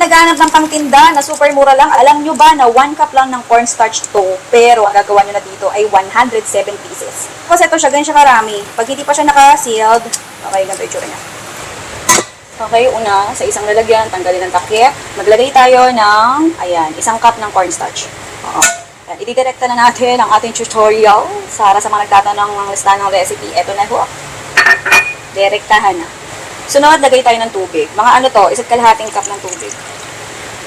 naghahanap ng pangtinda na super mura lang, alam nyo ba na 1 cup lang ng cornstarch to, pero ang gagawa nyo na dito ay 107 pieces. Kasi ito siya, ganyan siya karami. Pag hindi pa siya naka-sealed, okay, ganito yung tsura niya. Okay, una, sa isang lalagyan, tanggalin ang takip. Maglagay tayo ng, ayan, 1 cup ng cornstarch. Oo. Ayan, ididirekta na natin ang ating tutorial. Para sa mga nagtatanong ng listahan ng recipe, eto na ho. Direktahan na. Sunod, lagay tayo ng tubig. Mga ano to, 1 kalahating cup ng tubig.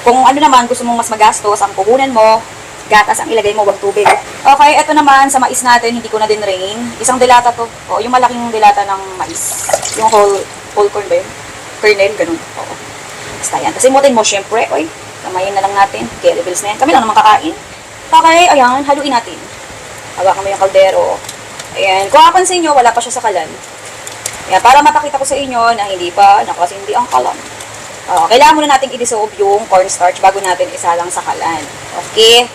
Kung ano naman, gusto mong mas magastos, ang puhunan mo, gatas ang ilagay mo, wag tubig. Okay, ito naman, sa mais natin, hindi ko na din rain. 1 dilata to. O, yung malaking dilata ng mais. Yung whole corn ba yun? Kernel, ganun. Oo. Basta yan. Kasi mutin mo, syempre, oy, kamayin na lang natin. Carry bills na yan. Kami lang naman kakain. Okay, ayan, haluin natin. Hawakan mo yung kaldero. Ayan, kung kapansin nyo, wala pa siya sa kalan. Ayan, para mapakita ko sa inyo na hindi pa nakasindi ang kalan. Kailangan muna natin i-dissolve yung cornstarch bago natin isalang sa kalan. Okay?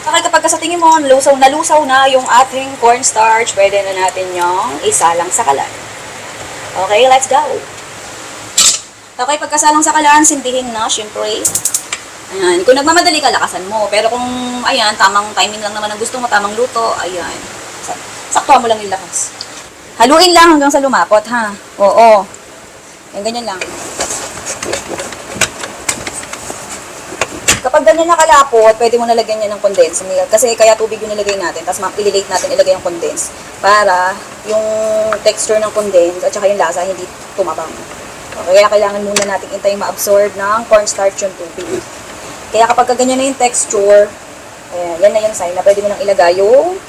Okay, kapag sa tingin mo, nalusaw na yung ating cornstarch, pwede na natin yung isalang sa kalan. Okay, let's go! Okay, pagkasalang sa kalan, sindihin na, syempre. Ayan, kung nagmamadali ka, lakasan mo. Pero kung, ayan, tamang timing lang naman ang gusto mo, tamang luto, ayan. Saktuhan mo lang yung lakas. Haluin lang hanggang sa lumapot, ha? Oo. Yan, ganyan lang. Kapag ganyan nakalapot, pwede mo nalagyan niya ng condensed milk. Kasi kaya tubig yung nilagay natin, tapos ililate natin ilagay yung condensed. Para yung texture ng condensed at saka yung lasa hindi tumabang. Okay, kaya kailangan muna natin intay ma-absorb ng cornstarch yung tubig. Kaya kapag ganyan na yung texture, yan na yung sign na pwede mo nang ilagay yung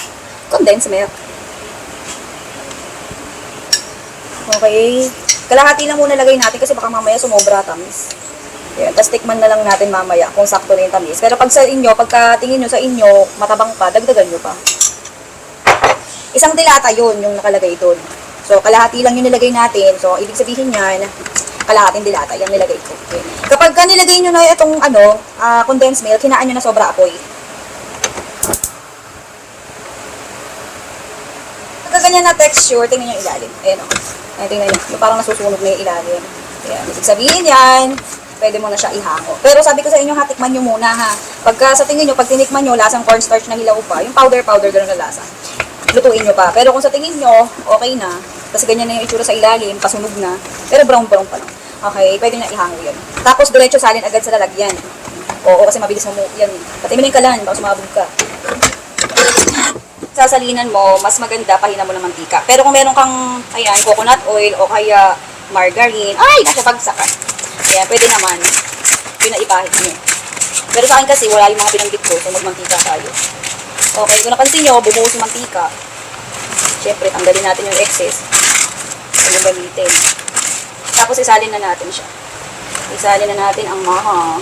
condensed milk. Okay. Kalahati lang muna lagay natin kasi baka mamaya sumobra tamis. Ayan. Tapos tikman na lang natin mamaya kung sakto na yung tamis. Pero pag sa inyo, pagka tingin nyo sa inyo, matabang pa, dagdagan nyo pa. 1 dilata yun yung nakalagay doon. So, kalahati lang yung nilagay natin. So, ibig sabihin yan, kalahating dilata yung nilagay ko. Okay. Kapag ka nilagay nyo na itong condensed milk, hinaan nyo na sobra apoy. Pagka ganyan na texture, tingnan nyo yung ilalim. Ayan o. Ayan, tingnan nyo. Yung parang nasusunog na yung ilalim. Ayan. Ibig sabihin yan, pwede mo na siya ihango. Pero sabi ko sa inyo, tikman nyo muna ha. Pagka sa tingin nyo, pag tinikman nyo, lasang cornstarch na hilaw pa, yung powder, gano'n na lasa. Lutuin nyo pa. Pero kung sa tingin nyo, okay na, kasi ganyan na yung itsura sa ilalim, pasunog na, pero brown pa lang. Okay, pwede na ihango yan. Tapos, diretso salin agad sa lalagyan. Oo, kasi mabilis mo yan. Pati mo na yung kalan, baka sumabog ka. Sasalinan mo, mas maganda, pahina mo ng mantika. Pero kung meron kang, ayan, coconut oil o kaya margarine, ay, nasa bagsak ka. Ayan, pwede naman, pinaipahit nyo. Pero sa akin kasi, wala yung mga binanggit ko, so magmantika tayo. Okay, kung napansin nyo, bumuhos yung mantika. Siyempre, tanggalin natin yung excess. Yung gamitin. Tapos, isalin na natin siya. Isalin na natin ang maha.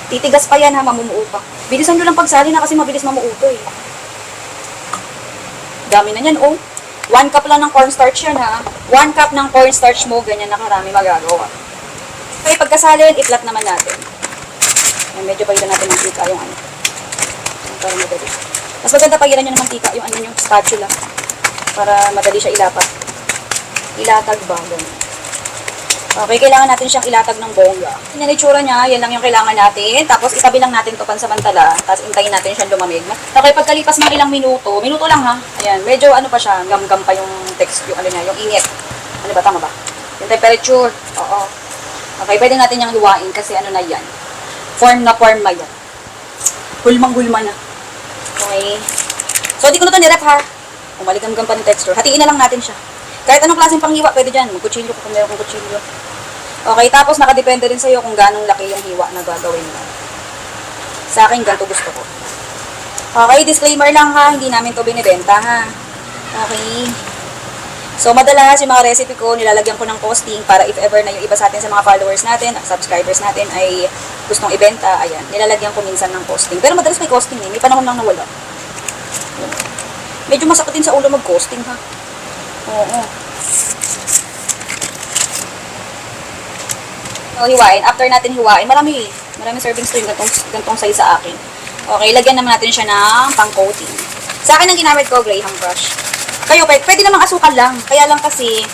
Titigas pa yan ha, mamumuo pa. Bilisan nyo lang pagsali na kasi mabilis mamuuto eh. Dami na yan oh. 1 cup lang ng cornstarch yan ha. 1 cup ng cornstarch mo, ganyan na karami magagawa. Okay, pagkasalin, i-flat naman natin. Ayan, medyo pagilan natin ng mantika yung ano. Para madali. Mas maganda pagilan nyo ng mantika yung ano yung spatula. Para madali siya ilapat. Ilatag ba? Ganyan. Okay, kailangan natin siyang ilatag ng bongga. Yan yung itsura niya, yan lang yung kailangan natin. Tapos itabi lang natin ito pansamantala. Tapos intayin natin siyang lumamig. Okay, pagkalipas ng ilang minuto lang ha. Ayan, medyo ano pa siya, gam-gam pa yung text, yung ano niya, yung init. Ano ba, tama ba? Yung temperature. Oo. Okay, pwede natin yung hiwain kasi ano na yan. Form na yan. Hulmang-hulma na. Okay. So, di ko na ito nirep ha. Umaligam-gam pa ng texture. Hatiin na lang natin siya. Kahit anong klaseng panghiwa, pwede dyan. Magkutsilyo kung meron kong kutsilyo. Okay, tapos nakadepende rin sa'yo kung ganong laki yung hiwa na gagawin mo. Sa akin, ganito gusto ko. Okay, disclaimer lang ha, hindi namin to binibenta ha. Okay. So, madalas yung mga recipe ko, nilalagyan ko ng costing para if ever na yung iba sa atin sa mga followers natin, subscribers natin ay gustong ibenta, ayan, nilalagyan ko minsan ng costing. Pero madalas may costing eh, may panahon lang nawala. Medyo masakit din sa ulo mag-costing ha. Oo. So, hiwain. After natin hiwain, maraming servings to yung gantong size sa akin. Okay, lagyan naman natin siya ng pang-coating. Sa akin, ang ginamit ko, Graham brush. Kayo, pwede namang asukal lang. Kaya lang kasi,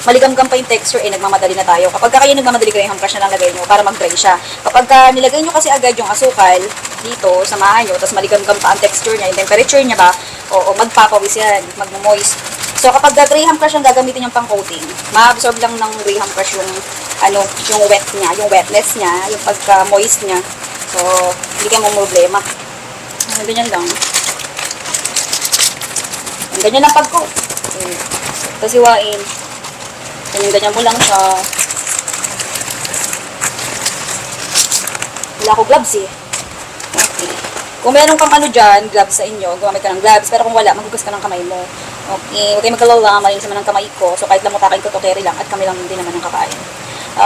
maligam-gam pa yung texture, nagmamadali na tayo. Kapag kayo nagmamadali, Graham crush na lang lagay nyo para mag-dry siya. Kapag nilagay nyo kasi agad yung asukal dito, samahan nyo, tapos maligam-gam pa ang texture niya, yung temperature niya ba, o magpapawis yan, magmo-moist. So, kapag Graham crush ang gagamitin yung pang-coating, ma-absorb lang ng Graham crush yung, yung wet niya, yung wetness niya, yung pagka-moist niya. So, hindi kayo mo problema. Ganyan lang. Ganyan lang pag-coat. Okay. Tapos hiwain. Ganyan mo lang siya. Wala ko gloves eh. Okay. Kung meron kang dyan, gloves sa inyo, gumamit ka ng gloves. Pero kung wala, maghugas ka ng kamay mo. Okay. Huwag kayo magkalala, malinis naman ng kamay ko. So kahit lamutakin ko to, carry lang. At kami lang din naman ng kakain.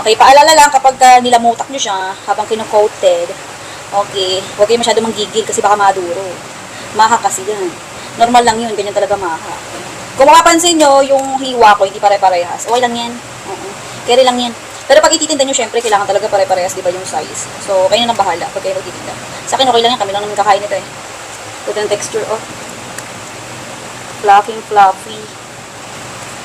Okay. Paalala lang kapag nilamutak nyo siya, habang kinu-coated, okay, huwag kayo masyado manggigil kasi baka maduro. Maha kasi yan. Normal lang yun, ganyan talaga maha. Kung mapapansin nyo, yung hiwa ko, hindi pare-parehas. Okay lang yan. Carry lang yan. Pero pag ititinda nyo, syempre, kailangan talaga pare-parehas, di ba, yung size. So, kayo na bahala pag kayo magtitinda. Sa akin, okay lang yan. Kami lang naman kakain nito eh. Ito yung texture, oh. Fluffy.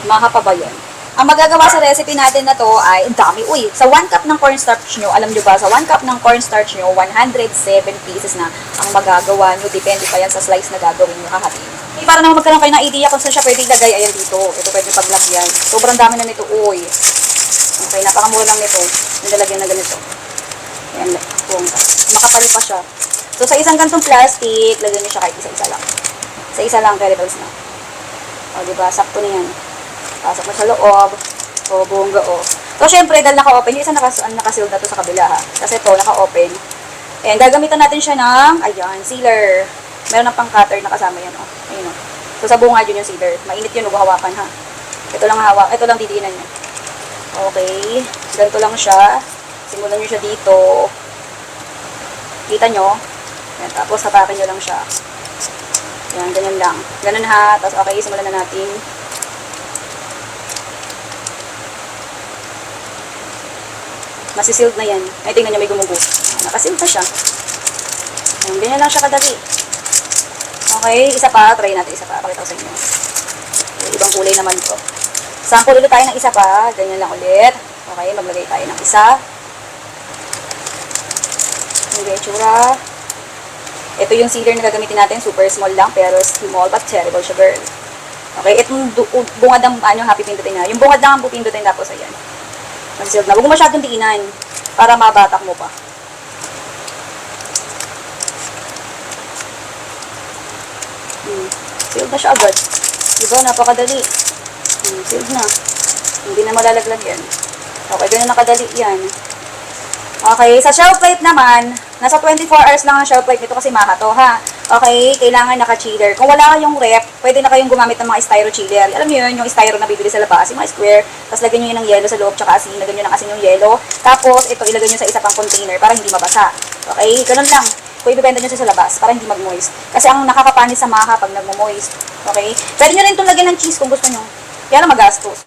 Maha pa ba yan? Ang magagawa sa recipe natin na to ay, ang dami. Uy, sa 1 cup ng cornstarch nyo, alam nyo ba, sa 1 cup ng cornstarch nyo, 107 pieces na ang magagawa nyo. Depende pa yan sa slice na gagawin nyo hahatiin. Okay, para naman magkaroon kayo ng idea kung saan siya pwede ilagay, ayan dito. Ito pwede paglagyan. Sobrang dami na nito, uy. Okay, napakamura lang nito. Nilalagyan na ganito. Ayan, bongga. Makapal pa siya. So, sa isang gantong plastic, lagyan nyo siya kahit isa-isa lang. Sa isa lang, caribals na. O, diba? Sakto na yan. Pasok mo sa loob. O, bongga, o. So, syempre, dahil naka-open, yung isa naka-sealed na to sa kabila, ha. Kasi ito, naka-open. Ayan, gagamitan natin siya ng, ayan, sealer. Meron ng pang-cutter na kasama yan, o. Ayun, o. So, sa bunga yun yung sealer. Mainit yun, huwag hawakan, ha. Ito lang hawak. Ito lang didiinan nyo. Okay. Ganito lang siya. Simulan nyo siya dito. Kita nyo. Ayan, tapos hapakin nyo lang siya. Ayan, ganyan lang. Ganun, ha. Tapos, okay, simulan na natin. Masisealed na yan. Ay, tingnan nyo, may gumugo. Nakasealed na siya. Ayan, ganyan lang siya kadali. Okay, isa pa. Try natin isa pa. Pakita ko sa inyo. Ibang kulay naman to. Sample ulit tayo ng isa pa. Ganyan lang ulit. Okay, maglagay tayo ng isa. Yung itsura. Ito yung sealer na gagamitin natin. Super small lang, pero small but terrible siya, girl. Okay, itong bungad ng happy pindutin na. Yung bungad lang ang pupindutin, tapos ayan. Mag-sealed na. Huwag mo masyadong diinan para mabatak mo pa. Sealed na siya agad. Diba? Napakadali. Sealed na. Hindi na malalaglag yan. Okay, ganyan nakadali yan. Okay, sa shelf life naman, nasa 24 hours lang ang shelf life nito kasi maha to, ha? Okay, kailangan naka-chiller. Kung wala kayong rep, pwede na kayong gumamit ng mga styro chiller. Alam niyo yun, yung styro na bibili sa labas, yung mga square. Tapos lagyan niyo yun ng yelo sa loob, tsaka asin. Lagyan niyo ng asin yung yelo. Tapos, ito, ilagay niyo sa isa pang container para hindi mabasa. Okay, ganun lang. Kung ibibenta niyo sa labas, para hindi mag-moist. Kasi ang nakakapanis sa maha pag nag-moist. Okay? Pwede niyo rin itong lagyan ng cheese kung gusto niyo. Kaya na magastos.